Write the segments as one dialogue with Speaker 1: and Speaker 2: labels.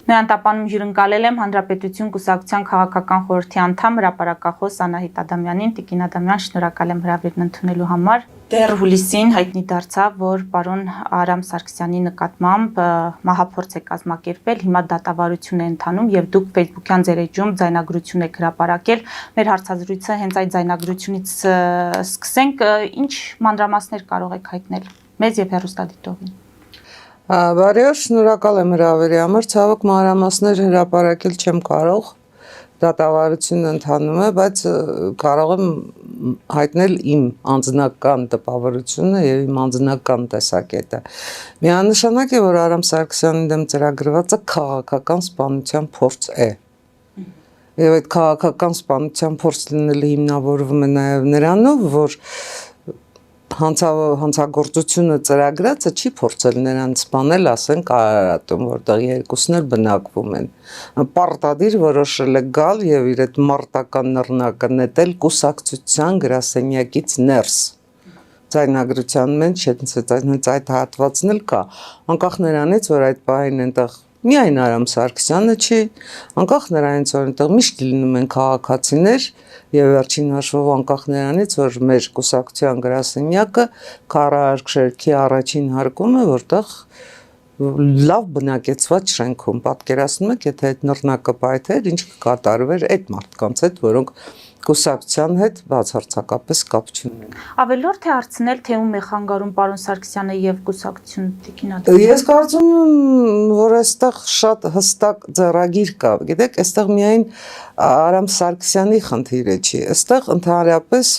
Speaker 1: Նրան տապանում հյուրընկալել եմ Հանրապետություն կուսակցության քաղաքական խորհրդի անդամ հրապարակախոս Անահիտ Ադամյանին։ Տիկին Ադամյան, շնորհակալ եմ հրավերն ընդունելու համար։ Դեռ հուլիսին հայտնի դարձավ, որ պարոն Արամ Սարգսյանի նկատմամբ մահափորձ է կազմակերպել, հիմա դատավարություն է ընթանում եւ դուք Facebook-յան ձեր էջում ձայնագրություն եք հրապարակել։ Մեր հարցազրույցը հենց այդ ձայնագրությունից սկսենք, ինչ մանրամասներ կարող եք հայտնել մեզ եւ հեռուստադիտողին։
Speaker 2: Բարի օր, շնորհակալ եմ հրավերի համար, ցավոք մանրամասներ հրապարակել չեմ կարող, դատավարությունն ընթանում է, բայց կարող եմ հայտնել իմ անձնական տպավորությունը եւ իմ անձնական տեսակետը։ Միանշանակ է, որ Արամ Սարգսյանի դեմ ծրագրվածը քաղաքական սպանության փորձ է։ Եվ այդ քաղաքական սպանության փորձ լինելը հիմնավորվում է նաեւ նրանով, որ հանցագործությունը ծրագրածը չի փորձել նրան սպանել, ասենք Արարատում, որտեղ երկուսն էլ բնակվում են։ Պարտադիր որոշել է գալ եւ իր այդ մարտական նռնակը նետել կուսակցության գրասենյակից ներս։ Ձայնագրության մեջ այդ հատվածն էլ կա, անկախ նրանից, որ այդ պահին այնտեղ միայն Արամ Սարգսյանը չի, անկախ նրանից, որ այնտեղ միշտ լինում են քաղաքացիներ եւ վերջին հաշվով անկախ նրանից, որ մեր կուսակցության գրասենյակը Քարայրք շերքի առաջին հարկում է, որտեղ լավ բնակեցված շենքում պատկերացնում եք, եթե այդ նռնակը պայթեր, ինչ կկատարվեր այդ մարդկանց հետ, որոնք կուսակցության հետ բացարձակապես կապ չունեն։
Speaker 1: Ավելորդ է հարցնել, թե ում է խանգարում պարոն Սարգսյանը եւ կուսակցությունը, Տիկին Ադամյան։
Speaker 2: Ես կարծում եմ, որ այստեղ շատ հստակ ձեռագիր կա։ Գիտեք, այստեղ միայն Արամ Սարգսյանի խնդիրը չի։ Այստեղ ընդհանրապես,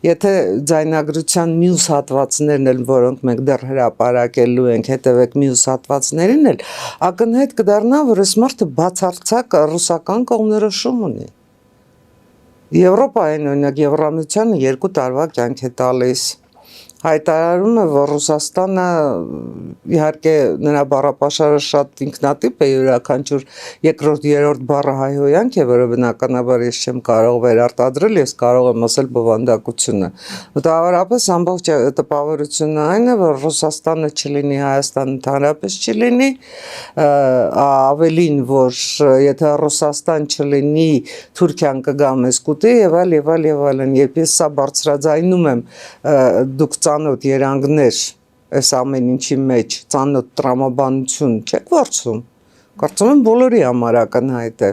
Speaker 2: եթե ձայնագրության մյուս հատվածներն էլ, որոնք մենք դեռ հրապարակելու ենք, հետևեք մյուս հատվածներին էլ, ակնհայտ կդառնա, որ այս մարդը բացարձակ ռուսական կողմնորոշում ունի։ Եվրոպային օրինակ Եվրամիությանը 2 տարվա կյանք է տալիս։ Հայտարարում է, որ Ռուսաստանը իհարկե նրա բառապաշարը շատ ինքնատիպ է, յուրաքանչյուր երկրորդ, երրորդ բառը հայհոյանք է, որը բնականաբար ես չեմ կարող վերարտադրել, ես կարող եմ ասել բովանդակությունը։ Մտավորապես ամբողջ տպավորությունը այն է, որ Ռուսաստանը չլինի, Հայաստանը ընդհանրապես չլինի, ավելին, որ եթե Ռուսաստան չլինի, Թուրքիան կգա մեզ կուտի եւ այլ եւ այլ եւ այլն։ Երբ ես սա բարձրաձայնում եմ, դուք ծանոթ երանգներ այս ամեն ինչի մեջ, ծանոթ տրամաբանություն չեք որցում, կարծում եմ բոլորի համար ակնհայտ է,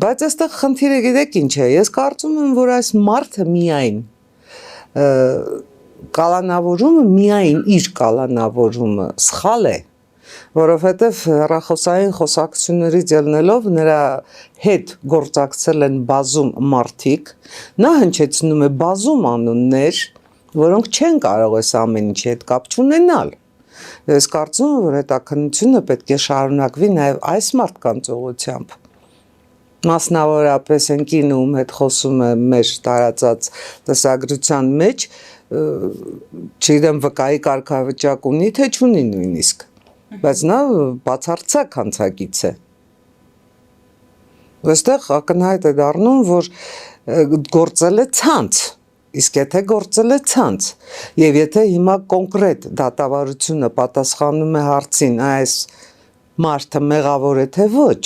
Speaker 2: բայց այստեղ խնդիրը գիտեք ինչ է, ես կարծում եմ, որ այս մարդը միայն կալանավորումը, միայն իր կալանավորումը սխալ է, որովհետև հեռախոսային խոսակցություններից ելնելով նրա հետ գործակցել են բազում մարդիկ, նա հնչեցնում է բազում անուններ, որոնք չեն կարող այս ամեն ինչի հետ կապ չունենալ։ Ես կարծում եմ, որ հետաքննությունը պետք է շարունակվի նաև այս մարդկանց ուղղությամբ։ Մասնավորապես ընկինը, ում հետ խոսում է մեր տարածած տեսագրության մեջ, չգիտեմ վկայի կարգավիճակ ունի, թե չունի նույնիսկ, բայց նա բացարձակ հանցագիծ է։ Այստեղ ակնհայտ է դառնում, որ գործել է ցանց։ Իսկ եթե գործել է ցանց, եւ եթե հիմա կոնկրետ դատավարությունը պատասխանում է հարցին, այս մարդը մեղավոր է թե ոչ,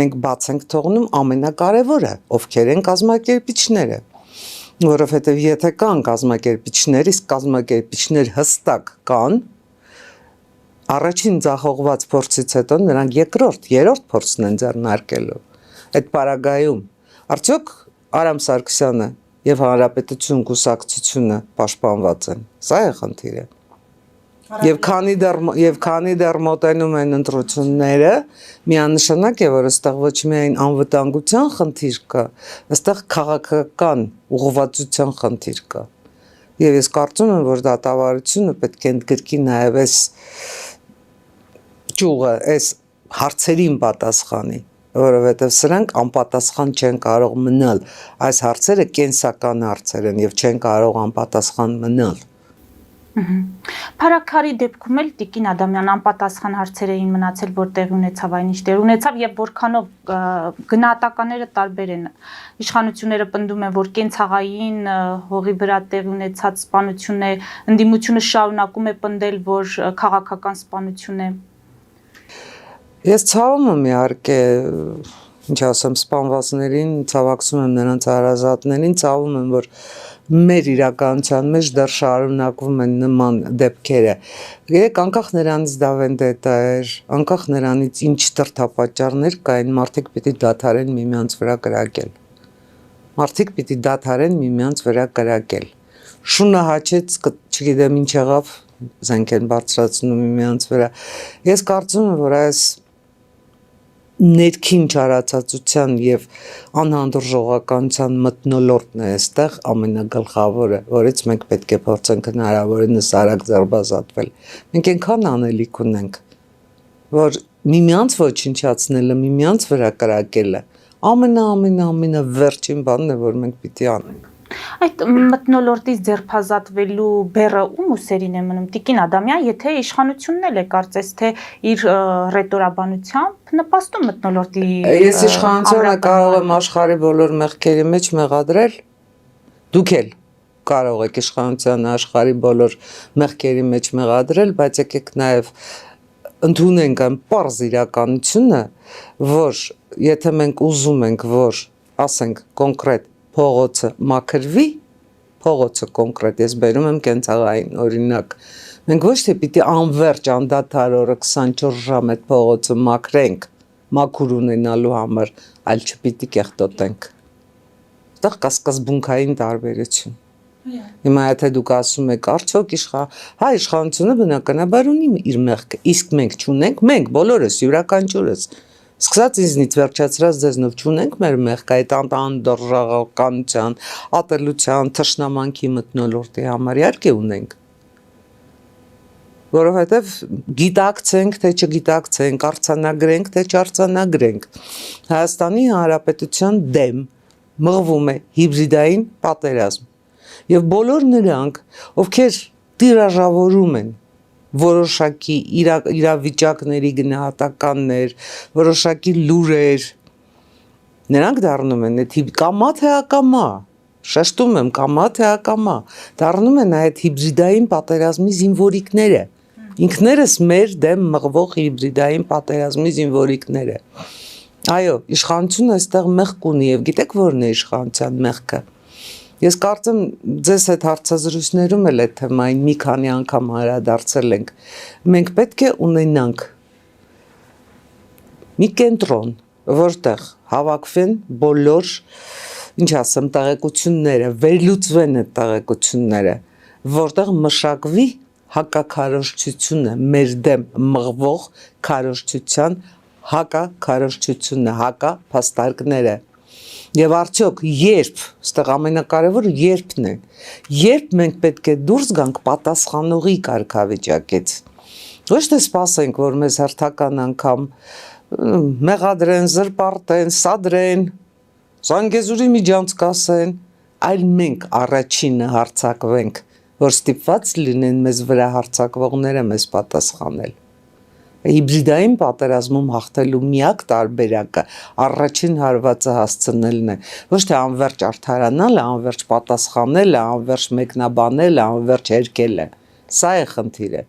Speaker 2: մենք բաց ենք թողնում ամենակարևորը, ովքեր են կազմակերպիչները, որովհետեւ եթե կան կազմակերպիչներ, իսկ կազմակերպիչներ հստակ կան, առաջին ձախողված փորձից հետո նրանք երկրորդ, երրորդ փորձն են ձեռնարկելու։ Այդ պարագայում արդյոք Արամ Սարգսյանը եւ Հանրապետություն կուսակցությունը պաշտպանված են։ Սա է խնդիրը։ Եվ քանի դեռ մոտենում են ընտրությունները, միանշանակ է, որ այստեղ ոչ միայն անվտանգության խնդիր կա, այստեղ քաղաքական ուղղվածության խնդիր կա։ Եվ ես կարծում եմ, որ դատավարությունը պետք է ընդգրկի նաեւ այս ճյուղը, այս հարցերին պատասխանի, որովհետև սրանք անպատասխան չեն կարող մնալ, այս հարցերը կենսական հարցեր են եւ չեն կարող անպատասխան մնալ։
Speaker 1: Փարաքարի դեպքում էլ Տիկին Ադամյան անպատասխան հարցեր էին մնացել, որ տեղի ունեցավ այնինչ տեղի ունեցավ եւ որքանով գնահատականները տարբեր են։ Իշխանությունները պնդում են, որ կենցաղային հողի վրա տեղի ունեցած սպանություն է, ընդդիմությունը շարունակում է պնդել, որ քաղաքական սպանություն է։
Speaker 2: Ես ցավում եմ իհարկե, ինչ ասեմ, սպանվածներին, ցավակցում եմ նրանց հարազատներին, ցավում եմ, որ մեր իրականության մեջ դեռ շարունակվում են նման դեպքերը։ Երեք անկախ նրանից դա վենդետա էր, անկախ նրանից ինչ դրդապատճառներ կային, մարդիկ պիտի դադարեն միմյանց վրա կրակել։ Մարդիկ պիտի դադարեն միմյանց վրա կրակել։ Շունը հաչեց, չգիտեմ ինչ եղավ, զենք են բարձրացնում միմյանց վրա։ Ես կարծում եմ, որ այս ներքին չարացածության եւ անհանդուրժողականության մթնոլորտն է այստեղ ամենագլխավորը, որից մենք պետք է փորձենք հնարավորինս արագ ձերբազատվել։ Մենք այնքան անելիք ունենք, որ միմյանց ոչնչացնելը, միմյանց վրա կրակելը ամենավերջին բանն է, որ մենք պիտի անենք։
Speaker 1: Այդ մթնոլորտից ձերբազատվելու բեռը ում ուսերին է մնում, Տիկին Ադամյան, եթե իշխանությունն էլ է կարծես թե իր ռետորաբանությամբ նպաստում մթնոլորտի
Speaker 2: Ես իշխանությունը կարող եմ աշխարհի բոլոր մեղքերի մեջ մեղադրել, դուք էլ կարող եք իշխանությունը աշխարհի բոլոր մեղքերի մեջ մեղադրել, բայց եկեք նաև ընդունենք այն պարզ իրականությունը, որ եթե մենք ուզում ենք, որ ասենք կոնկրետ փողոցը մաքրվի, փողոցը կոնկրետ, ես բերում եմ կենցաղային օրինակ, մենք ոչ թե պիտի անվերջ անդադար օրը 24 ժամ այդ փողոցը մաքրենք, մաքուր ունենալու համար, այլ չպիտի կեղտոտենք։ Այդտեղ կա սկզբունքային տարբերություն։ Հիմա եթե դուք ասում եք արդյոք իշխանությունը բնականաբար ունի իր մեղքը, իսկ մենք չունենք, մենք բոլորս յուրաքանչյուրս սկսած ինձնից վերջացրած ձեզնով չունենք մեր մեղքը այդ անդրժողականության, ատելության, թշնամանքի մթնոլորտի համար իհարկե ունենք։ Որովհետև գիտակցենք, թե չգիտակցենք, արձանագրենք, թե չարձանագրենք, Հայաստանի Հանրապետության դեմ մղվում է հիբրիդային պատերազմ։ Եվ բոլոր նրանք, ովքեր տիրաժավորում են որոշակի իրավիճակների գնահատականներ, որոշակի լուրեր, նրանք դառնում են կամա թե ակամա, շեշտում եմ կամա թե ակամա, դառնում են այդ հիբրիդային պատերազմի զինվորիկները, ինքներս մեր դեմ մղվող հիբրիդային պատերազմի զինվորիկները։ Այո, իշխանությունը այստեղ մեղք ունի եւ գիտեք որն է իշխանության մեղքը։ Ես կարծեմ ձեզ այդ հարցազրույցներում էլ այդ թեմային մի քանի անգամ հարադարձել ենք։ Մենք պետք է ունենանք մի կենտրոն, որտեղ հավաքվեն բոլոր, ինչ ասեմ, տեղեկությունները, վերլուծվեն այդ տեղեկությունները, որտեղ մշակվի հակաքարոզչությունը, մեր դեմ մղվող քարոզչության հակաքարոզչությունը, հակափաստարկները։ Եվ արդյոք երբ, այստեղ ամենակարևորը երբն է, երբ մենք պետք է դուրս գանք պատասխանողի կարգավիճակից։ Ոչ թե սպասենք, որ մեզ հերթական անգամ մեղադրեն, զրպարտեն, սադրեն, Զանգեզուրի միջանց կասեն, այլ մենք առաջինը հարձակվենք, որ ստիպված լինեն մեզ վրա հարձակվողները մեզ պատասխանել։ Հիբրիդային պատերազմում հաղթելու միակ տարբերակը առաջին հարվածը հասցնելն է, ոչ թե անվերջ արդարանալը, անվերջ պատասխանելը, անվերջ մեկնաբանելը, անվերջ հերկելը։ Սա է խնդիրը։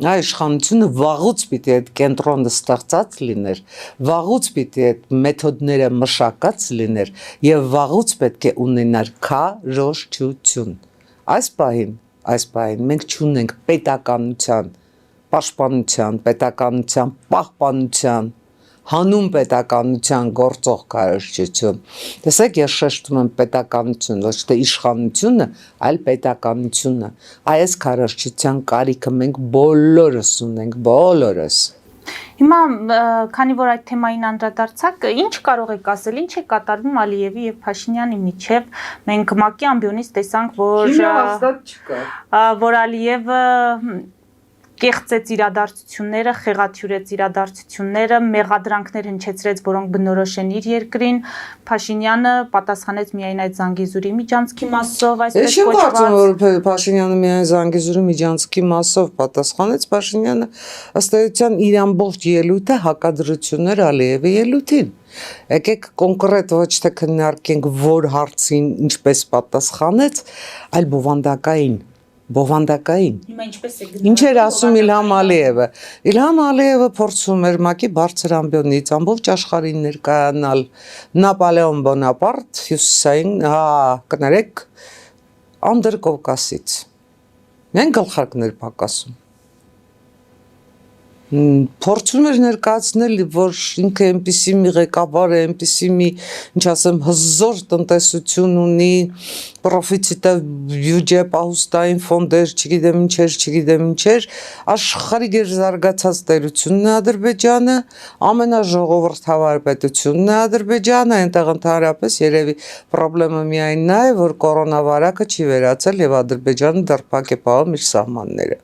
Speaker 2: Այ իշխանությունը վաղուց պիտի այդ կենտրոնը ստեղծած լիներ, վաղուց պիտի այդ մեթոդները մշակած լիներ եւ վաղուց պետք է ունենար քարոզչություն։ Այս պահին մենք չունենք պետականության պաշտպանության, պետականության պահպանության, հանուն պետականության գործող քարոզչություն։ Տեսեք, ես շեշտում եմ պետականություն, ոչ թե իշխանությունը, այլ պետականությունը։ Այս քարոզչության կարիքը մենք բոլորս ունենք, բոլորս։
Speaker 1: Հիմա, քանի որ այդ թեմային անդրադարձակ, ինչ կարող եք ասել, ինչ է կատարվում Ալիևի եւ Փաշինյանի միջև։ Մենք ՄԱԿ-ի ամբիոնից տեսանք, որ Ալիևը կեղծեց իրադարձությունները, խեղաթյուրեց իրադարձությունները, մեղադրանքներ հնչեցրեց, որոնք բնորոշ են իր երկրին, Փաշինյանը պատասխանեց միայն այդ Զանգեզուրի միջանցքի մասով, այսպես
Speaker 2: կոչված։ Ես չեմ կարծում, որ Փաշինյանը միայն Զանգեզուրի միջանցքի մասով պատասխանեց, Փաշինյանը ըստ էության իր ամբողջ ելույթը հակադրություններ Ալիևի ելույթին։ Եկեք կոնկրետ ոչ թե քննարկենք որ հարցին ինչպես պատասխանեց, այլ բովանդակային բովանդակային։
Speaker 1: Հիմա ինչպես է
Speaker 2: Ինչ էր ասում Իլհամ Ալիևը։ Իլհամ Ալիևը փորձում էր ՄԱԿ-ի բարձր ամբիոնից ամբողջ աշխարհին ներկայանալ Նապոլեոն Բոնապարտ հյուսիսային, կներեք, Անդրկովկասից։ Մենք գլխարկներ պակասում։ Փորձում էր ներկայացնել, որ ինքը այնպիսի մի ղեկավար է, այնպիսի մի, ինչ ասեմ, հզոր տնտեսություն ունի, պրոֆիցիտը բյուջե, պահուստային ֆոնդեր, չգիտեմ ինչեր, աշխարհի գերզարգացած տերությունն է Ադրբեջանը, ամենաժողովրդավար պետությունն է Ադրբեջանը, այնտեղ ընդհանրապես երևի խնդրեմը միայն նա է, որ կորոնավարակը չի վերացել եւ Ադրբեջանը դեռ փակ է պահում իր սահմանները։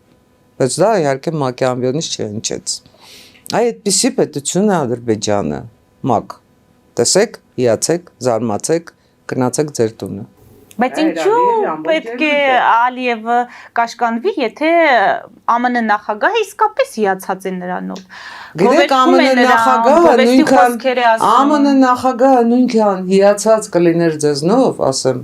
Speaker 2: Բայց դա իհարկե ՄԱԿ-ի ամբիոնից չհնչեց։ Այդպիսի պետություն է Ադրբեջանը, ՄԱԿ։ Տեսեք, հիացեք, զարմացեք, գնացեք ձեր տունը։
Speaker 1: Բայց ինչու պետք է Ալիևը կաշկանդվի, եթե ԱՄՆ նախագահը իսկապես հիացած է նրանով։
Speaker 2: Գիտեք, ԱՄՆ նախագահը նույնքան հիացած կլիներ ձեզնով, ասեմ։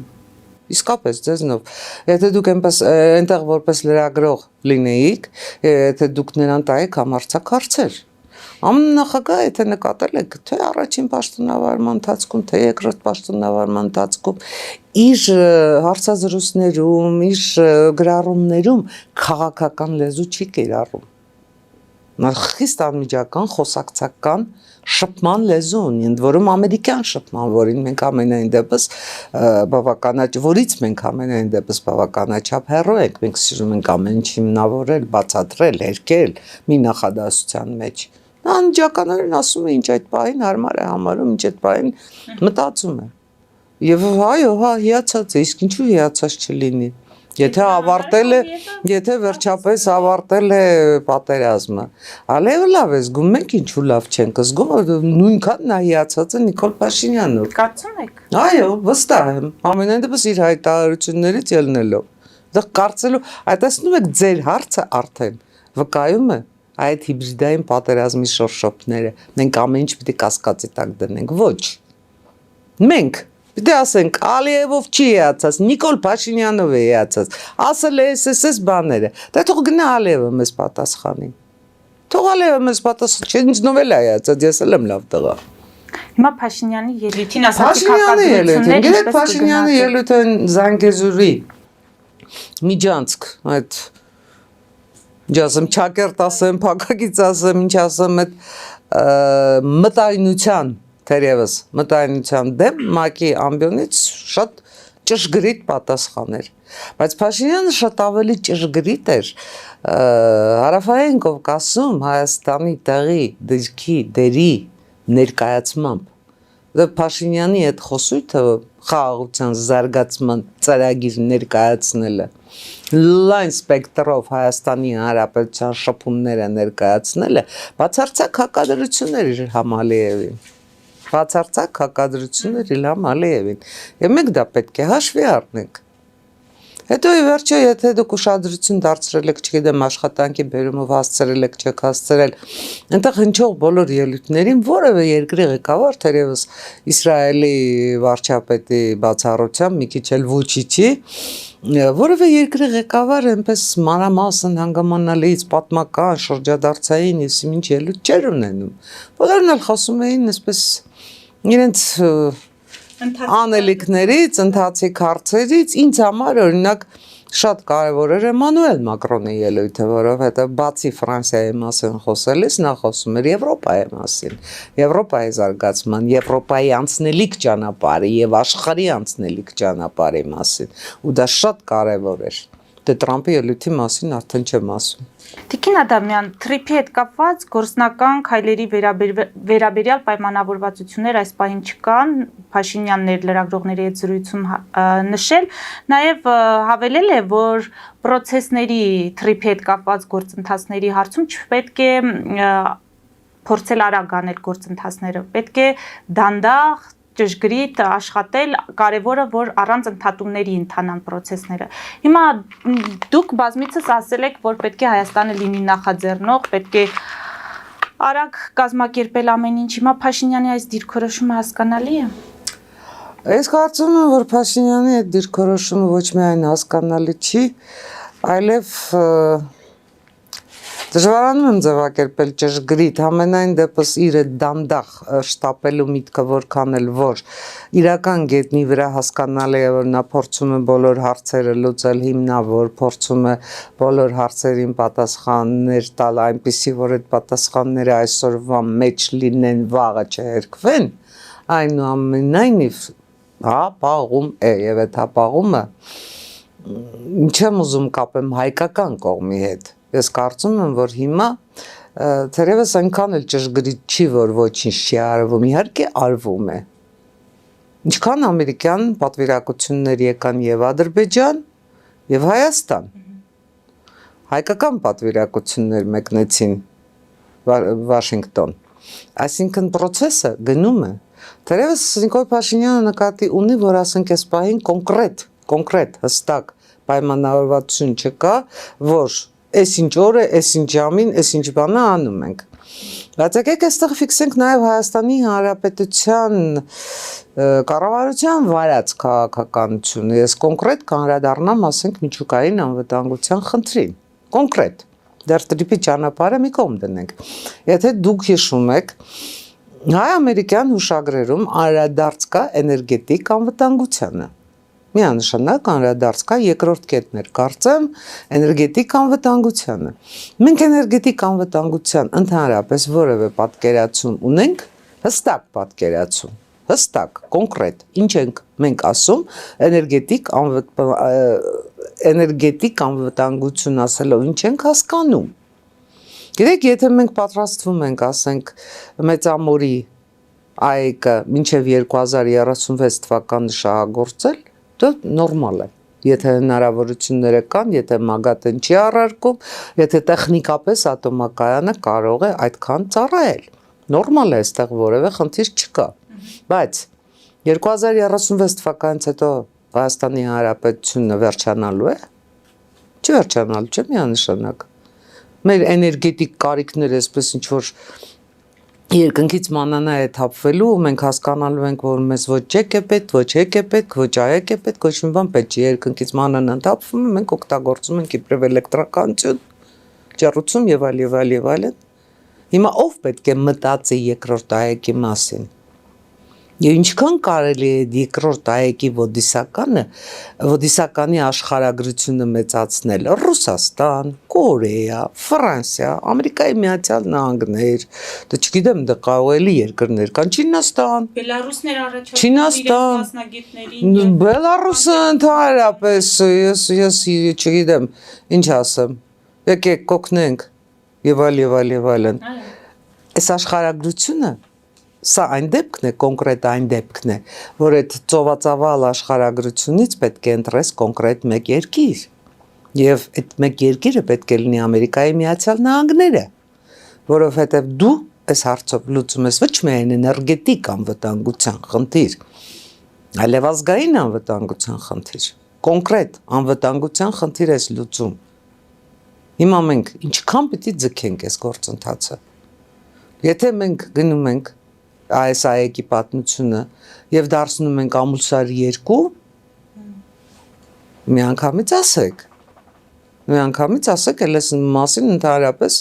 Speaker 2: Իսկապես ձեզնով, եթե դուք այնտեղ որպես լրագրող լինեիք, եթե դուք նրան տայիք համարձակ հարցեր։ ԱՄՆ նախագահը եթե նկատել եք, թե առաջին պաշտոնավարման ընթացքում, թե երկրորդ պաշտոնավարման ընթացքում իր հարցազրույցներում, իր գրառումներում քաղաքական լեզու չի կիրառում։ Նա խիստ անմիջական, խոսակցական շփման լեզու ունի, ընդ որում ամերիկյան շփման, որից մենք ամենայն դեպս բավականաչափ հեռու ենք, մենք սիրում ենք ամեն ինչ հիմնավորել, բացատրել, հերկել մի նախադասության մեջ։ Նա անմիջականորեն ասում է, ինչ այդ պահին հարմար է համարում, ինչ այդ պահին մտածում է։ Եվ այո, հիացած է, իսկ ինչու հիացած չլինի։ Եթե վերջապես ավարտել է պատերազմը, Ալիևը լավ է զգում, մենք ինչու լավ չենք զգում, նույնքան նա հիացած է Նիկոլ Փաշինյանով։
Speaker 1: Կարծում եք։
Speaker 2: Այո, վստահ եմ, ամենայն դեպս իր հայտարարություններից ելնելով։ Դա կարծելու, տեսնում եք ձեր հարցը արդեն վկայում է այդ հիբրիդային պատերազմի շորշոփները։ Մենք ամեն ինչ պիտի կասկածի տակ դնենք, ոչ։ Մենք Պիտի ասենք, Ալիևով չի հիացած, Նիկոլ Փաշինյանով է հիացած, ասել է SSS բաները, դա թող գնա Ալիևը մեզ պատասխանի։ Թող Ալիևը մեզ պատասխանի, չէ, ինձնով էլ է հիացած, ես էլ եմ լավ տղա։
Speaker 1: Հիմա Փաշինյանի ելույթին ասացիք հակադրություններ,
Speaker 2: գիտեք Փաշինյանը ելույթին Զանգեզուրի Միջանցք, այդ ինչ ասեմ, ճակերտ ասեմ, փակագից ասեմ, ինչ ասեմ, այդ մտայնության Թերևս մտայնության դեմ ՄԱԿ-ի ամբիոնից շատ ճշգրիտ պատասխան էր, բայց Փաշինյանը շատ ավելի ճշգրիտ էր Հարավային Կովկասում Հայաստանի տեղի դերի ներկայացմամբ։ Դա Փաշինյանի այդ խոսույթը խաղաղության զարգացման ծրագիր ներկայացնելը, լայն սպեկտրով Հայաստանի Հանրապետության շփումները ներկայացնելը, բացարձակ հակադրություններ իր Ալիևին։ Բացարձակ հակադրություններ Իլհամ Ալիևին։ Եվ մենք դա պետք է հաշվի առնենք։ Հետո ի վերջո, եթե դուք ուշադրություն դարձրել եք, չգիտեմ, աշխատանքի բերումով հասցրել եք, չեք հասցրել, այնտեղ հնչող բոլոր ելույթներին որևէ երկրի ղեկավար, թերևս Իսրայելի վարչապետի բացառությամբ, մի քիչ էլ Վուչիչի, որևէ երկրի ղեկավար այնպես մանրամասն հանգամանալից պատմական շրջադարձային ինչ ելույթ չէր ունենում։ Բոլորն էլ խոսում էին այսպես իրենց անելիքներից, ընթացիկ հարցերից, ինձ համար օրինակ շատ կարևոր էր Էմանուել Մակրոնի ելույթը, որովհետև բացի Ֆրանսիայի մասին խոսելիս նա խոսում էր Եվրոպայի մասին, Եվրոպայի զարգացման, Եվրոպայի անցնելիք ճանապարհի եւ աշխարհի անցնելիք ճանապարհի մասին, ու դա շատ կարևոր էր։ Դե Տրամփի ելույթի մասին արդեն չեմ ասում։
Speaker 1: Տիկին Ադամյան, թրիփի հետ կապված գործնական քայլերի վերաբերյալ պայմանավորվածություններ այս պահին չկան, Փաշինյաններ լրագրողների հետ զրույցում նշել, նաև հավելել է, որ պրոցեսների թրիփի հետ կապված գործընթացների հարցում չպետք է փորձել արագ անել գործընթացները, պետք է դանդաղ ճշգրիտ աշխատել, կարևորը որ առանց ընդհատումների ընթանան պրոցեսները։ Հիմա դուք բազմիցս ասել եք, որ պետք է Հայաստանը լինի նախաձեռնող, պետք է արագ կազմակերպել ամեն ինչ։ Հիմա Փաշինյանի այս դիրքորոշումը հասկանալի է։
Speaker 2: Ես կարծում եմ, որ Փաշինյանի այդ դիրքորոշումը ոչ միայն հասկանալի չի, այլև դժվարանում եմ ձևակերպել ճշգրիտ, ամենայն դեպս իր այդ դանդաղ շտապելու միտքը որքան էլ որ իրական գետնի վրա հասկանալի է, որ նա փորձում է բոլոր հարցերը լուծել հիմնավոր, փորձում է բոլոր հարցերին պատասխաններ տալ այնպիսի, որ այդ պատասխանները այսօրվա մեջ լինեն, վաղը չհերկվեն, այնուամենայնիվ հապաղում է եւ այդ հապաղումը չեմ ուզում կապեմ հայկական կողմի հետ։ Ես կարծում եմ, որ հիմա թերևս այնքան էլ ճշգրիտ չի, որ ոչինչ չի արվում, իհարկե արվում է։ Ինչքան ամերիկյան պատվիրակություններ եկան եւ Ադրբեջան եւ Հայաստան։ Հայկական պատվիրակություններ մեկնեցին Վաշինգտոն։ Այսինքն process-ը գնում է։ Թերևս Նիկոլ Փաշինյանը նկատի ունի, որ ասենք այս պահին կոնկրետ հստակ պայմանավորվածություն չկա, որ Էս ինչ օրը, էս ինչ ժամին, էս ինչ բանը անում ենք։ Բայց եկեք այստեղ ֆիքսենք նաև Հայաստանի Հանրապետության կառավարության վարած քաղաքականությունը։ Ես կոնկրետ կանդրադառնամ, ասենք, միջուկային անվտանգության խնդրին։ Կոնկրետ։ Դեռ տրիպի ճանապարհը մի կողմ դնենք։ Եթե դուք հիշում եք, հայ-ամերիկյան հուշագրերում անդրադարձ կա էներգետիկ անվտանգությանը։ Միանշանակ անդրադարձ կա երկրորդ կետն էր, կարծեմ, էներգետիկ անվտանգությանը։ Մենք էներգետիկ անվտանգության ընդհանրապես որևէ պատկերացում ունենք, հստակ պատկերացում, հստակ, կոնկրետ, ինչ ենք մենք ասում, էներգետիկ անվտանգություն ասելով ինչ ենք հասկանում։ Գիտեք, եթե մենք պատրաստվում ենք, ասենք, Մեծամորի ԱԵԿ-ը մինչև 2036 թվականը շահագործել, դա նորմալ է, եթե հնարավորությունները կան, եթե ՄԱԳԱՏ-ն չի առարկում, եթե տեխնիկապես ատոմակայանը կարող է այդքան ծառայել, նորմալ է, այստեղ որևէ խնդիր չկա, բայց 2036 թվականից հետո Հայաստանի Հանրապետությունը վերջանալու է, չվերջանալու չէ միանշանակ, մեր էներգետիկ կարիքները այսպես ինչ-որ երկնքից մանանա է թափվելու, մենք հասկանալու ենք, որ մեզ ոչ ջեք է պետք, ոչ եկ է պետք, ոչ այեք է պետք, ոչ մի բան պետք չի, երկնքից մանանան թափվում է, մենք օգտագործում ենք իբրև էլեկտրականություն, ջեռուցում եւ այլ եւ այլ եւ այլն։ Հիմա ով պետք է մտածի երկրորդ ԱԵԿ-ի մասին։ Եվ ինչքան կարելի է երկրորդ ԱԵԿ-ի ոդիսականի աշխարհագրությունը մեծացնել, Ռուսաստան, Կորեա, Ֆրանսիա, Ամերիկայի Միացյալ Նահանգներ, դա չգիտեմ, դա կարող էլի երկրներ կան, Չինաստան,
Speaker 1: Բելարուսներ առաջարկում
Speaker 2: Չինաստան, Բելարուսը ընդհանրապես, ես չգիտեմ, ինչ ասեմ, եկեք կօգնենք եւ այլն։ Այս աշխարհագրությունը Սա այն դեպքն է, կոնկրետ այն դեպքն է, որ այդ ծովածավալ աշխարհագրությունից պետք է ընտրես կոնկրետ մեկ երկիր։ Եվ այդ մեկ երկիրը պետք է լինի Ամերիկայի Միացյալ Նահանգները, որովհետև դու այս հարցով լուծում ես ոչ միայն էներգետիկ անվտանգության խնդիր, այլև ազգային անվտանգության խնդիր, կոնկրետ անվտանգության խնդիր ես լուծում։ Հիմա մենք ինչքան պիտի ձգենք այս գործընթացը։ Եթե մենք գնում ենք այս ԱԵԿ-ի պատմությունը եւ դարձնում ենք ամուսարի 2 միանգամից ասեք էլ այս մասին ընդհանրապես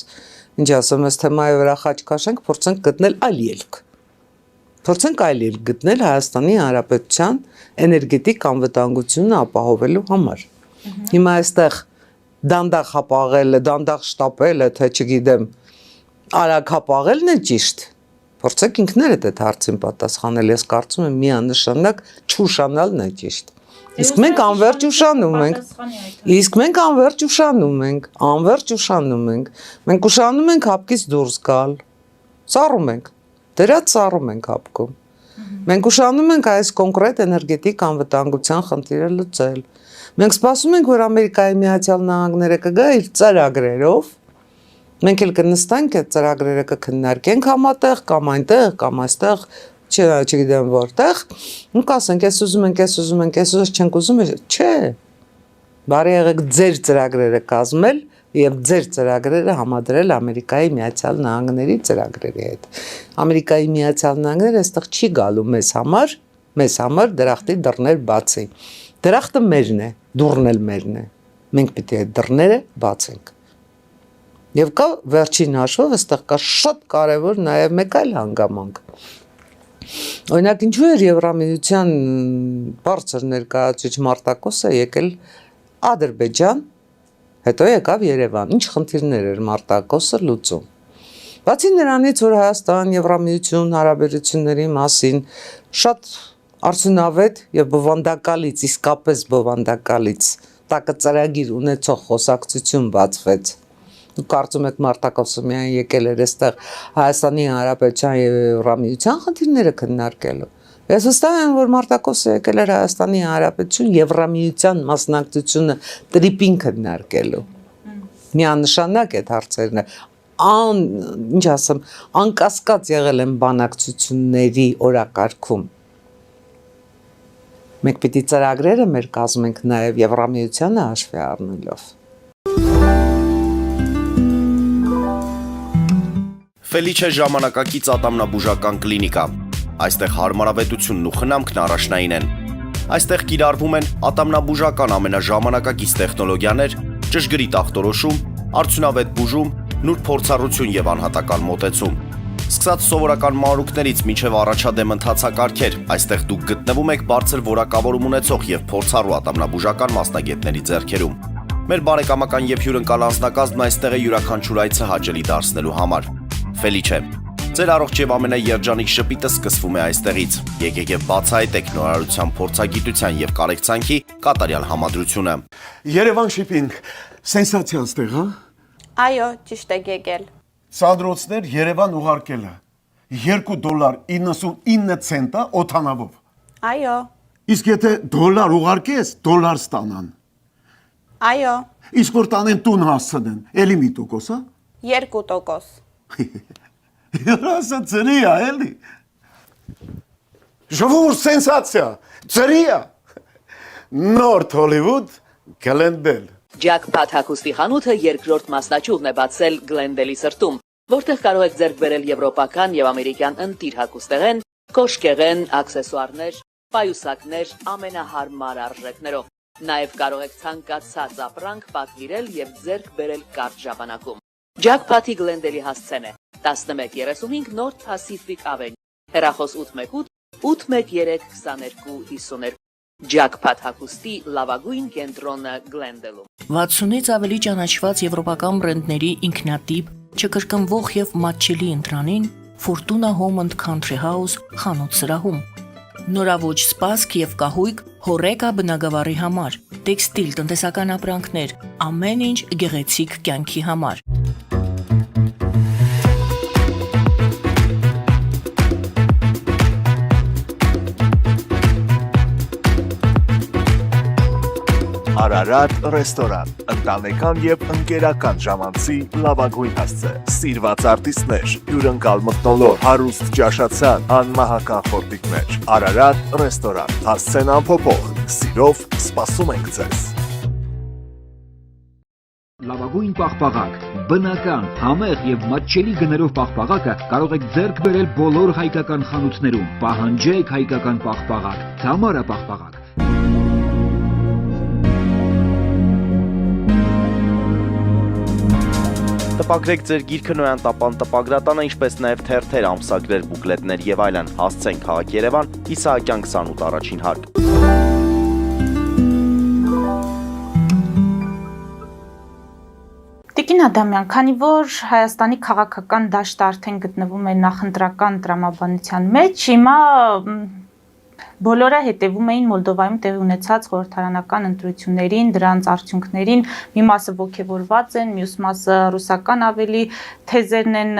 Speaker 2: ինչ ասեմ այս թեմայի վրա խաչ քաշենք փորձենք գտնել այլ ելք գտնել Հայաստանի Հանրապետության էներգետիկ անվտանգությունը ապահովելու համար հիմա այստեղ դանդաղ հապաղելը դանդաղ շտապելը թե չգիտեմ արագ հապաղելն է ճիշտ Փորձեք ինքներդ այդ հարցին պատասխանել, ես կարծում եմ միանշանակ չուշանալն է ճիշտ։ Իսկ մենք անverջ ուշանում ենք։ Մենք ուշանում ենք հապկից դուրս գալ։ Սառում ենք։ Դրած սառում ենք հապկում։ Մենք ուշանում ենք այս կոնկրետ էներգետիկ անվտանգության խնդիրը լուծել։ Մենք սպասում ենք, որ Ամերիկայի Միացյալ Նահանգները կգա իր ծրագրերով Մենք էլ կնստանք այդ ծրագրերը կքննարկենք համատեղ կամ այնտեղ կամ այստեղ, չգիտեմ որտեղ, ու կասենք, ես ուզում ենք, չենք ուզում, չէ։ Բարի եղեք ձեր ծրագրերը կազմել եւ ձեր ծրագրերը համադրել Ամերիկայի Միացյալ Նահանգների ծրագրերի հետ։ Ամերիկայի Միացյալ Նահանգները այստեղ չի գալու մեզ համար դրախտի դռներ բացի։ Դրախտը մերն է, դուռն էլ մերն է։ Մենք պիտի այդ դռները բացենք։ Եվ կա վերջին հաշվով, այստեղ կա շատ կարևոր նաև մեկ այլ հանգամանք։ Օրինակ, ինչու էր Եվրամիության բարձր ներկայացուցիչ Մարտակոսը եկել Ադրբեջան, հետո եկավ Երևան։ Ինչ խնդիրներ էր Մարտակոսը լուծում։ Բացի նրանից, որ Հայաստան Եվրամիություն հարաբերությունների մասին շատ արդյունավետ եւ բովանդակալից, իսկապես բովանդակալից տակածրագիր ունեցող խոսակցություն բացվեց։ Ու կարծում եք Մարտակոսը միայն եկել էր այստեղ Հայաստանի Հանրապետության եւ Եվրամիության խնդիրները քննարկելու։ Ես վստահ եմ, որ Մարտակոսը եկել էր Հայաստանի Հանրապետություն Եվրամիության մասնակցությունը տրիպին քննարկելու։ Միանշանակ այդ հարցերն ինչ ասեմ, անկասկած եղել են բանակցությունների օրակարգում։ Մենք պիտի ծրագրերը մեր կազմենք նաև Եվրամիությանը հաշվի առնելով։
Speaker 3: Ֆելիչե ժամանակակից ատամնաբուժական կլինիկա։ Այստեղ հարմարավետությունն ու խնամքն առաջնային են։ Այստեղ կիրառվում են ատամնաբուժական ամենաժամանակակից տեխնոլոգիաներ, ճշգրիտ ախտորոշում, արդյունավետ բուժում, նուրբ փորձառություն եւ անհատական մոտեցում։ Սկսած սովորական մանրուքներից մինչև առաջադեմ ընթացակարգեր, այստեղ դուք գտնվում եք բարձր որակավորում ունեցող եւ փորձառու ատամնաբուժական մասնագետների ձեռքերում։ Մեր բարեկամական եւ հյուրընկալ անձնակազմն այստեղ է յուրաքանչյուր այցը հաճելի դարձնելու համար։ Ֆելիչե, ձեր առողջ եւ ամենաերջանիկ շպիտը սկսվում է այստեղից։ Եկեք եւ բացահայտեք նորարարության փորձագիտության եւ կարեկցանքի կատարյալ համադրությունը։
Speaker 4: Երևան շիփինգ, սենսացիա ստեղ, հա։
Speaker 5: Այո, ճիշտ եք եկել։
Speaker 4: Սանդրոցներ Երևան ուղարկելը $2.99 օթանավով։
Speaker 5: Այո,
Speaker 4: Իսկ եթե դոլար ուղարկես, դոլար ստանան։
Speaker 5: այո,
Speaker 4: Իսկ որ տանեն տուն հասցնեն, էլի մի տոկոս, հա։
Speaker 5: 2%։
Speaker 4: Երասը ծրի է, էլի։ Ժողովուրդ սենսացիա, ծրի է։ Նորթ Հոլիվուդ Գլենդել։
Speaker 6: Ջաքփաթ հագուստի խանութը երկրորդ մասնաճյուղն է բացել Գլենդելի սրտում, որտեղ կարող եք ձեռք բերել եվրոպական եւ ամերիկյան ընտիր հագուստեղեն, կոշկեղեն, աքսեսուարներ, պայուսակներ ամենահարմար արժեքներով։ Նաեւ կարող եք ցանկացած ապրանք պատվիրել եւ ձեռք բերել կարճ ժամանակում։ Ջաքփաթի Գլենդելի հասցեն է 1135 North Pacific Avenue, հեռախոս 818 813 2252։ Ջաքփաթ հագուստի լավագույն կենտրոնը Գլենդելում։ 60-ից ավելի ճանաչված եվրոպական բրենդների ինքնատիպ, չկրկնվող եւ մատչելի ընտրանին Fortuna Home and Country House խանութ սրահում։ Նորավոճ սպասք եւ կահույք հորեկա բնագավառի համար, տեքստիլ տնտեսական ապրանքներ, ամեն ինչ գեղեցիկ կյանքի համար։
Speaker 7: Արարատ ռեստորան, ընտանեկան եւ ընկերական ժամանցի լավագույն հասցե, սիրված արտիստներ, հյուրընկալ մթնոլորտ, հարուստ ճաշացան, անմահական խորտիկներ։ Արարատ ռեստորան, հասցեն անփոփոխ, սիրով սպասում ենք ձեզ։
Speaker 8: Լավագույն պաղպաղակ, բնական, համեղ եւ մատչելի գներով պաղպաղակը կարող եք ձեռք բերել բոլոր հայկական խանութներում։ Պահանջեք հայկական պաղպաղակ, Թամարա պաղպաղակ։
Speaker 3: Տպագրեք ձեր գիրքը Նոյան տապան տպագրատանը, ինչպես նաև թերթեր, ամսագրեր, բուկլետներ եւ այլն։ Հասցեն քաղաք Երևան, Իսահակյան 28 առաջին հարկ։
Speaker 1: Տիկին Ադամյան, քանի որ Հայաստանի քաղաքական դաշտը արդեն գտնվում է նախընտրական տրամաբանության մեջ, հիմա բոլորը հետևում էին Մոլդովայում տեղի ունեցած խորհրդարանական ընտրություններին, դրանց արդյունքներին, մի մասը ողջևորված են, մյուս մասը ռուսական ավելի թեզերն են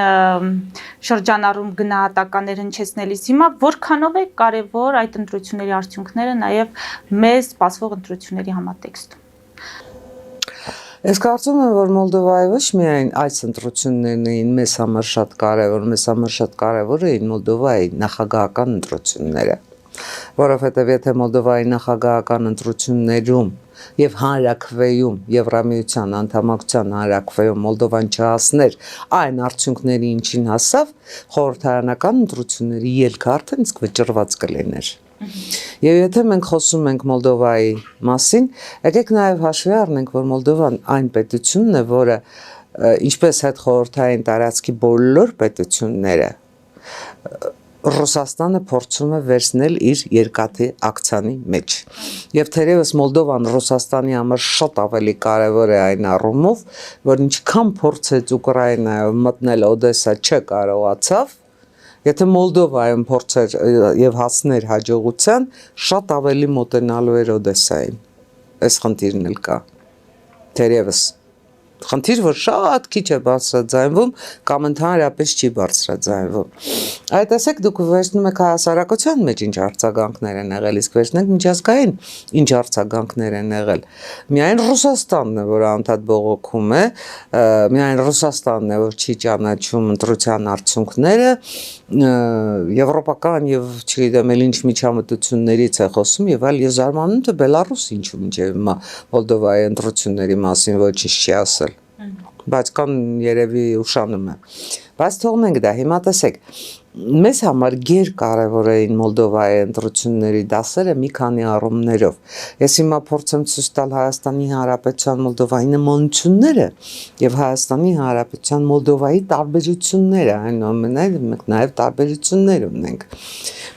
Speaker 1: շրջանառում գնահատականներ հնչեցնելիս։ Հիմա որքանով է կարևոր այդ ընտրությունների արդյունքները նաև մեզ սպասվող ընտրությունների համատեքստում։
Speaker 2: Ես կարծում եմ, որ Մոլդովայի ոչ միայն այս ընտրություններն էին մեզ համար շատ կարևոր, մեզ համար շատ կարևոր էին Մոլդովայի նախագահական ընտրությունները, որովհետև եթե Մոլդովայի նախագահական ընտրություններում եւ հանրաքվեում Եվրամիության անդամակցության հանրաքվեում Մոլդովան չհասներ այն արդյունքների, ինչին հասավ, խորհրդարանական ընտրությունների ելքը արդեն իսկ վճռված կլիներ։ Եվ եթե մենք խոսում ենք Մոլդովայի մասին, եկեք նաև հաշվի առնենք, որ Մոլդովան այն պետությունն է, որը ինչպես հետխորհրդային տարածքի բոլոր պետությունները Ռուսաստանը փորձում է վերցնել իր երկաթի ակցիանի մեջ։ Եվ թերևս Մոլդովան Ռուսաստանի համար շատ ավելի կարևոր է այն առումով, որ ինչքան փորձեց Ուկրաինայով մտնել Օդեսա չկարողացավ, եթե Մոլդովայում փորձեր եւ հասներ հաջողության, շատ ավելի մոտենալու էր Օդեսային։ Այս խնդիրն էլ կա։ Թերևս խնդիր, որ շատ քիչ է բարձրաձայնվում կամ ընդհանրապես չի բարձրաձայնվում։ Այդ ասեք դուք վերցնում եք հասարակության մեջ ինչ արձագանքներ են եղել, իսկ վերցնենք միջազգային ինչ արձագանքներ են եղել։ Միայն Ռուսաստանն է, որ անդադ բողոքում է, միայն Ռուսաստանն է, որ չի ճանաչում ընտրության արդյունքները, եվրոպական եւ չգիտեմ էլ ինչ միջամտություններից է խոսում եւ այլ եւ զարմանում թե Բելարուս ինչու մինչեւ հիմա Մոլդովայի ընտրությունների մասին ոչինչ չի ասել։ Բայց կան երևի ուշանում է։ Բայց թողնենք դա, հիմա տեսեք, մեզ համար գերկարևոր էին Մոլդովայի ընտրությունների դասերը մի քանի առումներով։ Ես հիմա փորձեմ ցույց տալ Հայաստանի Հանրապետության Մոլդովայի նմանությունները եւ Հայաստանի Հանրապետության Մոլդովայի տարբերությունները, այնուամենայնիվ մենք նաեւ տարբերություններ ունենք։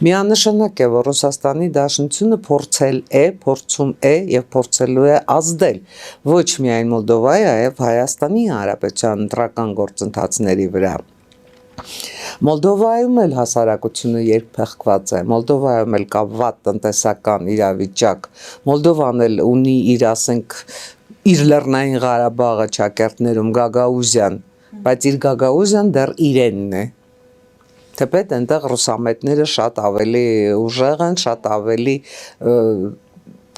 Speaker 2: Միանշանակ է, որ Ռուսաստանի Դաշնությունը փորձում է եւ փորձելու է ազդել ոչ միայն Մոլդովայի, այլ Հայաստանի Հանրապետության ընտրական գործընթացների վրա։ Մոլդովայում էլ հասարակությունը երկփեղկված է, Մոլդովայում էլ կա վատ տնտեսական իրավիճակ, Մոլդովան էլ ունի իր, ասենք, իր Լեռնային Ղարաբաղը ճակերտներում Գագաուզյան, բայց իր Գագաուզյան դեռ իրենն է։ Թեպետ այնտեղ ռուսամետները շատ ավելի ուժեղ են, շատ ավելի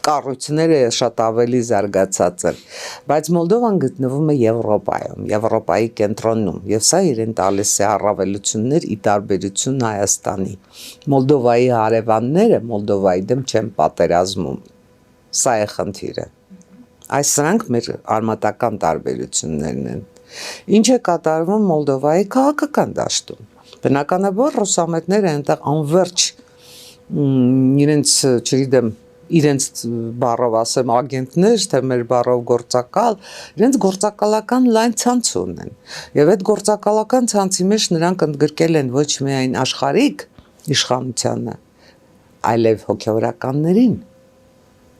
Speaker 2: կառույցները շատ ավելի զարգացած են, բայց Մոլդովան գտնվում է Եվրոպայում, Եվրոպայի կենտրոնում, եւ սա իրեն տալիս է առավելություններ ի տարբերություն Հայաստանի։ Մոլդովայի հարևանները Մոլդովայի դեմ չեն պատերազմում։ Սա է խնդիրը։ Այս սրանք մեր արմատական տարբերություններն են։ Ինչ է կատարվում Մոլդովայի քաղաքական դաշտում։ Բնականաբար ռուսամետները այնտեղ անverջ իրենց, չգիտեմ, իրենց բառով ասեմ ագենտներ, թե մեր բառով գործակալ, իրենց գործակալական լայն ցանց ունեն։ Եվ այդ գործակալական ցանցի մեջ նրանք ընդգրկել են ոչ միայն աշխարհիկ իշխանությանը, այլև հոգևորականներին։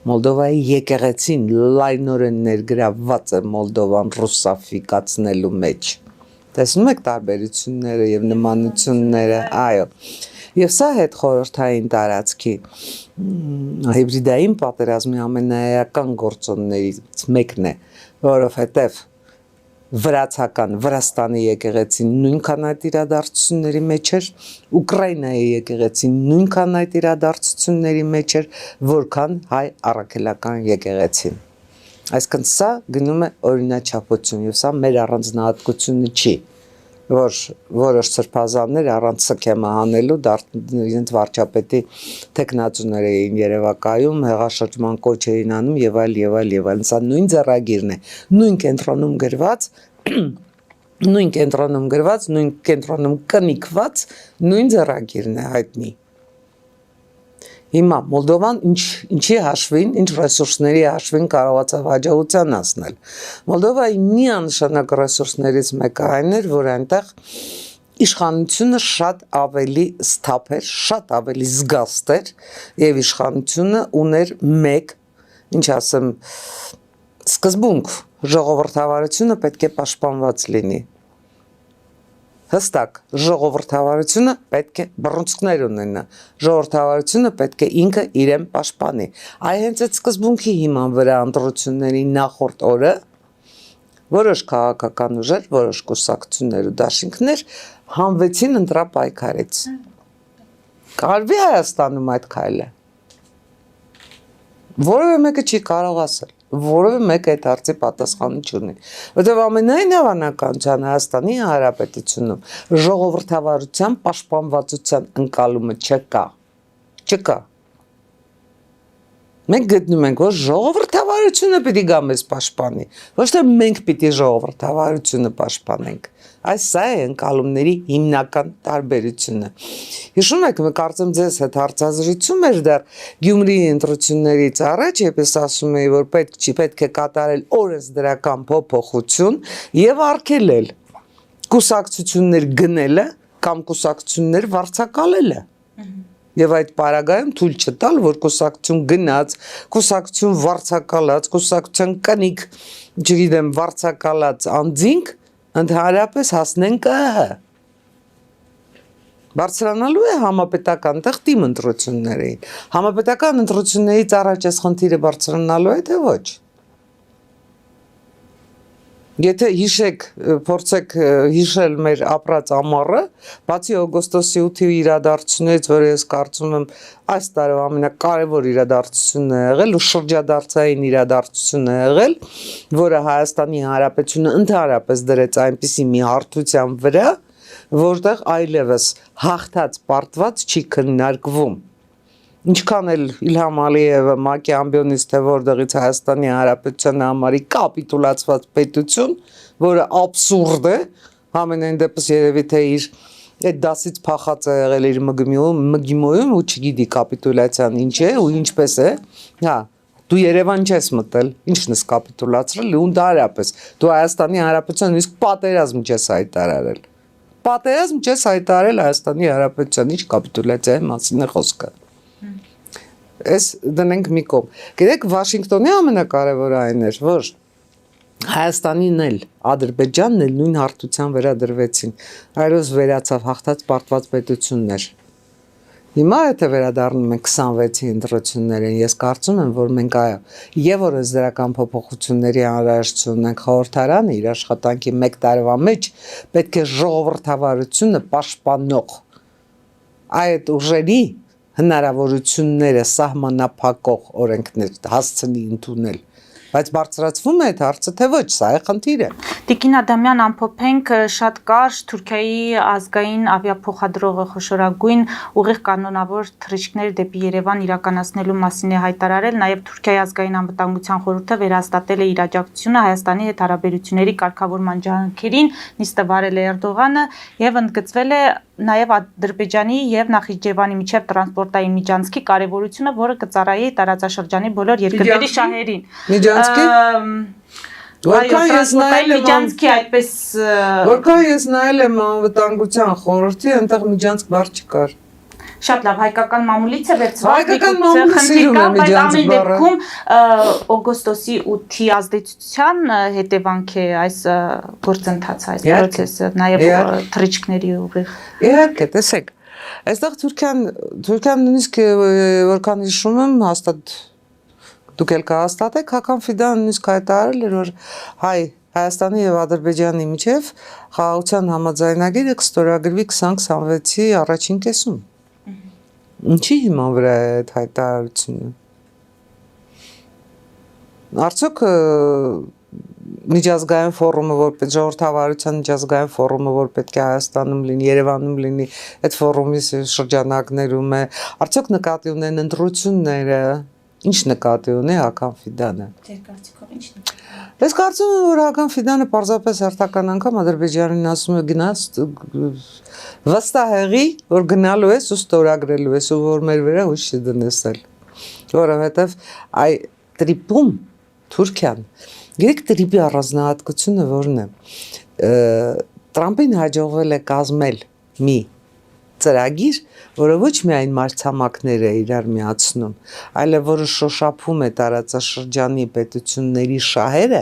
Speaker 2: Մոլդովայի եկեղեցին լայնորեն ներգրավված է Մոլդովան ռուսաֆիկացնելու մեջ։ Տեսնում եք տարբերությունները եւ նմանությունները, այո։ Եվ սա հետ խորհրդային տարածքի հիբրիդային պատերազմի ամենաեական գործոններից մեկն է, որովհետև Վրաստանի եկեղեցին նույնքան այդ իրադարձությունների մեջ էր, Ուկրաինայի եկեղեցին նույնքան այդ իրադարձությունների մեջ էր, որքան հայ առաքելական եկեղեցին։ Այսինքն սա գնում է օրինաչափություն, եւ սա մեր առանձնահատկությունը չի, որ որոշ սրբազաններ առանց սքեմը հանելու իրենց վարչապետի տեխնացուներ էին Երևակայում, հեղաշրջման կոչ էին անում եւ այլ եւ այլ եւ այլ։ Սա նույն ձեռագիրն է, նույն կենտրոնում գրված, նույն կենտրոնում կնիկված, նույն ձեռագիրն է հայտնի։ Հիմա Մոլդովան ինչի հաշվին, ինչ ռեսուրսների հաշվին կարողացավ հաջողության հասնել։ Մոլդովայի միանշանակ ռեսուրսներից մեկը այն էր, որ այնտեղ իշխանությունը շատ ավելի սթափ էր, շատ ավելի զգաստ էր եւ իշխանությունը ուներ մեկ, ինչ ասեմ, սկզբունք, ժողովրդավարությունը պետք է պաշտպանված լինի։ Հստակ, ժողովրդավարությունը պետք է բռունցքներ ունենա, ժողովրդավարությունը պետք է ինքը իրեն պաշտպանի։ Այ հենց այդ սկզբունքի հիման վրա ընտրությունների նախորդ օրը որոշ քաղաքական ուժեր, որոշ կուսակցություններ ու դաշինքներ հանվեցին ընտրապայքարից։ Կարվի Հայաստանում այդ քայլը։ Որևէ մեկը չի կարող ասել, որևէ մեկը այդ հարցի պատասխանը չունի։ Որտեղ ամենայն հավանականության Հայաստանի Հանրապետությունում ժողովրդավարության պաշտպանվածության ընկալումը չկա։ Մենք գտնում ենք, որ ժողովրդավարությունը պիտի գա մեզ պաշտպանի, ոչ թե մենք պիտի ժողովրդավարությունը պաշտպանենք։ Այս սա է ընկալումների հիմնական տարբերությունը։ Հիշում եք, կարծեմ ձեզ հետ հարցազրույցում էր դեռ Գյումրիի ընտրություններից առաջ, ես ասում էի, որ պետք է կատարել օրենսդրական փոփոխություն եւ արգելել կուսակցություններ գնելը կամ կուսակցություններ վարձակալելը։ Եվ այդ պարագայում թույլ չտալ, որ կուսակցություն գնաց, կուսակցություն վարձակալած, կուսակցության կնիկ, չգիտեմ, վարձակալած անձինք ընդհանրապես հասնեն ԿՀ։ Բարձրանալու է համապետական տխտիմ ընտրություններին։ Համապետական ընտրություններից առաջ այս խնդիրը բարձրանալու է, թե ոչ։ Եթե հիշեք, փորձեք հիշել մեր ապրած ամառը, բացի օգոստոսի 8-ի իրադարձություններից, որը ես կարծում եմ այս տարվա ամենակարևոր իրադարձությունն է եղել ու շրջադարձային իրադարձությունն է եղել, որը Հայաստանի Հանրապետությունը ընդհանրապես դրեց այնպիսի մի հարթության վրա, որտեղ այլևս հաղթած պարտված չի քննարկվում։ Ինչքան էլ Իլհամ Ալիևը ՄԱԿ-ի ամբիոնից թե որտեղից Հայաստանի Հանրապետության համարի կապիտուլացված պետություն, որը աբսուրդ է, ամենայն դեպս երևի թե իր այդ դասից փախած է եղել իր ՄԳԻՄՈ-ում ու չգիտի կապիտուլյացիան ինչ է ու ինչպես է, հա, դու Երևան չես մտել, ինչն ես կապիտուլացրել ու ընդհանրապես դու Հայաստանի Հանրապետության իսկ պատերազմ չես հայտարարել։ Պատերազմ չես հայտարարել Հայաստանի Հանրապետության, ինչ կապիտուլյացիայի մասին է խոսքը։ Այս դնենք մի կողմ։ Գիտեք, Վաշինգտոնի ամենակարևորը այն էր, որ Հայաստանին էլ, Ադրբեջանն էլ նույն հարթության վերադրվեցին, այլոց վերացավ հաղթած պարտված պետություններ։ Հիմա եթե վերադառնում ենք 26-ի ընտրություններին, ես կարծում եմ, որ մենք այո, եւ օրենսդրական փոփոխությունների անհրաժեշտություն ունենք խորհրդարանը իր աշխատանքի 1 տարվա մեջ պետք է ժողովրդավարությունը պաշտպանող այդ ուժերի հնարավորությունները սահմանափակող օրենքներ հասցնի ընդունել, բայց բարձրացվում է այդ հարցը, թե ոչ, սա է խնդիրը։
Speaker 1: Տիկին Ադամյան, ամփոփենք, շատ կարճ Թուրքիայի ազգային ավիափոխադրողը խոշորագույն ուղիղ կանոնավոր թռիչքներ դեպի Երևան իրականացնելու մասին է հայտարարել, նաև Թուրքիայի ազգային անվտանգության խորհուրդը վերահաստատել է իր աջակցությունը Հայաստանի հետ հարաբերությունների կարգավորման ջանքերին, նիստը վարել է Էրդողանը եւ ընդգծվել է նաև Ադրբեջանի եւ Նախիջևանի միջև տրանսպորտային միջանցքի կարեւորությունը, որը կծառայի տարածաշրջանի բոլոր երկրների շահերին։
Speaker 2: Միջանցքի
Speaker 1: Որքան ես նայել եմ միջանցքի այդպես
Speaker 2: Որքան ես նայել եմ անվտանգության խորհրդի, այնտեղ միջանցք բառ չկար։
Speaker 1: Շատ լավ, հայկական մամուլից է վերցված։
Speaker 2: Հայկական մամուլը սիրում է միջանցք բառը։
Speaker 1: Դեպքում օգոստոսի 8-ի ազդեցության հետևանք է այս գործընթացը, այս process-ը, նաև թռիչքների ուղիղ։
Speaker 2: Իհարկե, տեսեք, այստեղ Թուրքիան նույնիսկ որքան հիշում եմ, հաստատ դուք էլ կհաստատեք, Հական Ֆիդան նույնիսկ հայտարարել էր, որ Հայաստանի եւ Ադրբեջանի միջև խաղաղության համաձայնագիրը կստորագրվի 2026-ի առաջին կեսում։ Ինչի հիման վրա է այդ հայտարարությունը։ Արդյոք միջազգային ֆորումը, որպես ժողովրդավարության միջազգային ֆորումը, որ պետք է Հայաստանում լինի, Երևանում լինի, այդ ֆորումի շրջանակներում է, արդյոք նկատի ունեն ընտրությունները, ինչ նկատի ունի Հական Ֆիդանը։
Speaker 1: Ձեր կարծիքով ինչն է։
Speaker 2: Ես կարծում եմ, որ Հական Ֆիդանը պարզապես հերթական անգամ Ադրբեջանին ասում է գնաց վստահ եղի, որ գնալու ես ու ստորագրելու ես ու որ մեր վրա հույս չդնեսել։ Որովհետև այ տրիպում Թուրքիան, գիտեք տրիպի առանձնահատկությունը որն է։ Տրամպին հաջողվել է կազմել մի ծրագիր, որը ոչ միայն մարտհամակները իրար միացնում, այլև որը շոշափում է տարածաշրջանի պետությունների շահերը,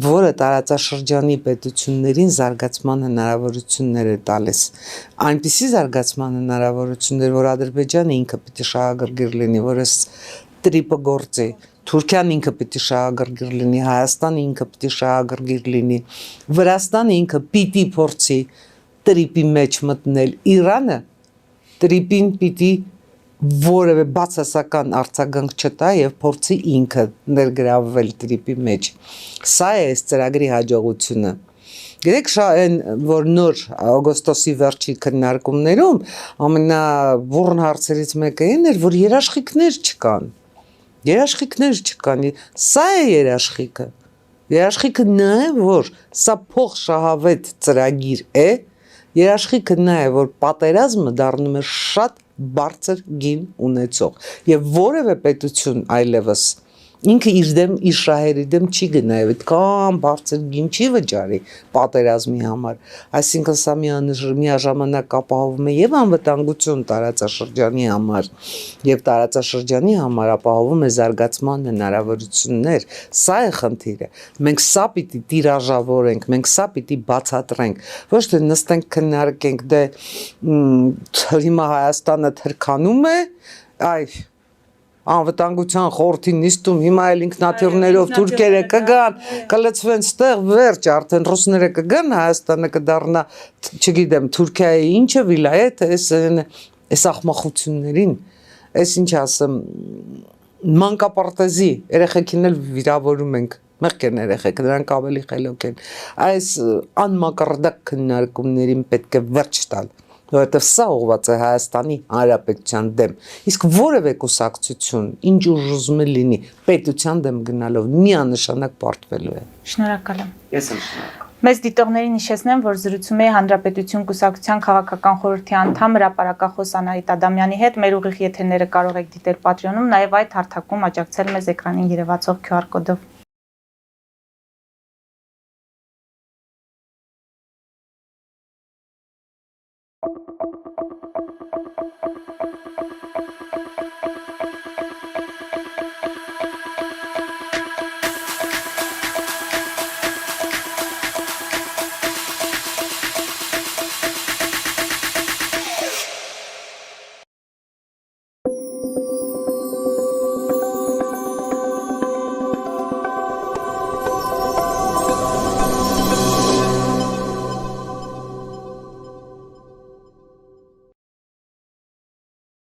Speaker 2: որը տարածաշրջանի պետություններին զարգացման հնարավորություններ է տալիս։ Այնպիսի զարգացման հնարավորություններ, որ Ադրբեջանը ինքը պիտի շահագրգիռ լինի, որ այս տրիպը գործի, Թուրքիան ինքը պիտի շահագրգիռ լինի, Հայաստանը ինքը պիտի շահագրգիռ լինի, Վրաստանը ինքը պիտի փորձի տրիպի մեջ մտնել, Իրանը տրիպին պիտի որևէ բացասական արձագանք չտա եւ փորձի ինքը ներգրավվել տրիպի մեջ։ Սա է այս ծրագրի հաջողությունը։ Գիտեք, այն որ նոր օգոստոսի վերջի քննարկումներում ամենաբուրն հարցերից մեկը այն էր, որ երաշխիքներ չկան։ Երաշխիքներ չկան։ Սա է երաշխիքը։ Երաշխիքը նա է, որ սա փոխշահավետ ծրագիր է, երաշխիքը նա է, որ պատերազմը դառնում է շատ բարձր գին ունեցող եւ որևէ պետություն այլևս ինքը իր դեմ իր շահերի դեմ չի գնա եւ այդքան բարձր գին չի վճարի պատերազմի համար, այսինքն սա միաժամանակ ապահովում է եւ անվտանգություն տարածաշրջանի համար եւ տարածաշրջանի համար ապահովում է զարգացման հնարավորություններ, սա է խնդիրը, մենք սա պիտի տիրաժավորենք, մենք սա պիտի բացատրենք, ոչ թե նստենք քննարկենք, դե հիմա Հայաստանը թրքանում է, այ անվտանգության խորհրդի նիստում հիմա էլ ինքնաթիռներով թուրքերը կգան, կլցվեն ստեղ վերջ, արդեն ռուսները կգան, Հայաստանը կդառնա, չգիտեմ, Թուրքիայի ինչը վիլայեթ, այս ախմախություններին, այս ինչ ասեմ, մանկապարտեզի երեխեքին էլ վիրավորում ենք, մեղք են երեխեք, նրանք ավելի խելոք են, այս անմակարդակ քննարկումներին պետք է վերջ տալ, որովհետև սա ուղղված է Հայաստանի Հանրապետության դեմ, իսկ որևէ կուսակցություն, ինչ ուզում է լինի, պետության դեմ գնալով միանշանակ պարտվելու է։
Speaker 1: Շնորհակալ եմ։
Speaker 2: Ես եմ շնորհակալ։
Speaker 1: Մեծ դիտողներին հիշեցնեմ, որ զրուցում էի Հանրապետություն կուսակցության քաղաքական խորհրդի անդամ հրապարակախոս Անահիտ Ադամյանի հետ, մեր ուղիղ եթերները կարող եք դիտել Patreon-ում, նաև այդ հարթակում աջակցել մեզ էկրանին երևացող QR կոդով։